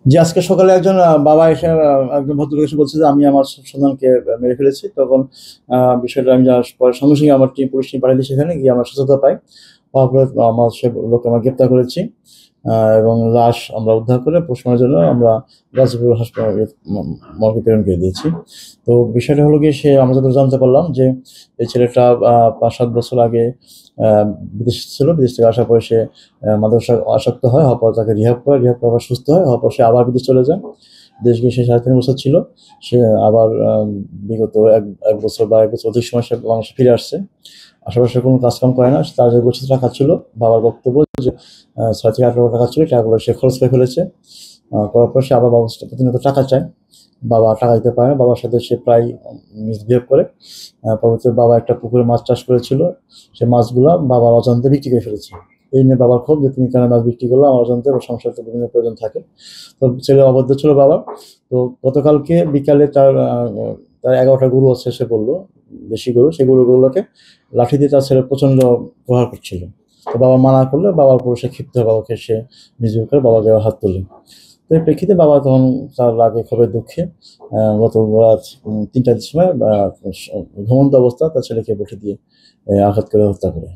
যে আজকে সকালে একজন বাবা এসে একজন ভদ্রলোক এসে বলছে যে আমি আমার সন্তানকে মেরে ফেলেছি। তখন বিষয়টা আমি পরে সঙ্গে সঙ্গে আমার পুলিশ টিম পাঠিয়ে দিই, সেখানে গিয়ে আমরা সচেতনতা পাই। পাওয়ার পরে আমার সে লোককে আমরা গ্রেপ্তার করেছি এবং লাশ আমরা উদ্ধার করে পোস্টমর্টমের জন্য আমরা গাজীপুর হাসপাতালে মর্গে প্রেরণ করে দিয়েছি। তো বিষয়টা হলো গিয়ে আমরা যতদূর জানতে পারলাম যে এই ছেলেটা ৫-৭ বছর আগে বিদেশে ছিল। বিদেশ থেকে আসার পরে সে মাদকাসক্ত আসক্ত হয়। হওয়ার পর তাকে রিহাব করে, রিহাব করার পর সুস্থ হয়। হওয়ার পর সে আবার বিদেশ চলে যায়। দেশ গিয়ে সে ৩.৫ বছর ছিল। সে আবার বিগত ১ বছর বা ১ বছর অধিক সময় সে বাংলাদেশে ফিরে আসছে। আসার পর সে কোনো কাজকাম করে না। তার যে গচ্ছিত টাকা ছিল, বাবার বক্তব্য যে ৬ থেকে ৮ লাখ টাকা ছিল, টাকাগুলো সে খরচ করে ফেলেছে। করার পর সে আবার বাবার কাছে প্রতিনিয়ত টাকা চায়। বাবা টাকা দিতে পারে না। বাবার সাথে সে প্রায় মিসবিহেভ করে। পরবর্তীতে বাবা একটা পুকুরে মাছ চাষ করেছিল। সে মাছগুলা বাবার অজান্তে বিক্রি করে ফেলেছে। এই নিয়ে বাবার ক্ষোভ যে, "তুমি কেন মাছ বিক্রি করলা? আমার অজান্তে বা সংসারে তো বিভিন্ন প্রয়োজন থাকে।" তো ছেলে অবাধ্য ছিল বাবার। তো গতকালকে বিকালে তার ১১টা গরু আছে সে বলল, দেশি গরু। সেই গরুগুলোকে লাঠি দিয়ে তার ছেলে প্রচণ্ড প্রহার করছিল। তো বাবা মানা করলে বাবার উপর সে ক্ষিপ্ত হয়ে বাবাকে সে মিসবিহেভ করে বাবার গায়ে হাত তোলে। তো এর প্রেক্ষিতে বাবা তখন তার রাগে ক্ষোভে দুঃখে গত রাত ৩টার সময় ঘুমন্ত অবস্থায় তার ছেলেকে বসে দিয়ে আঘাত করে হত্যা করে।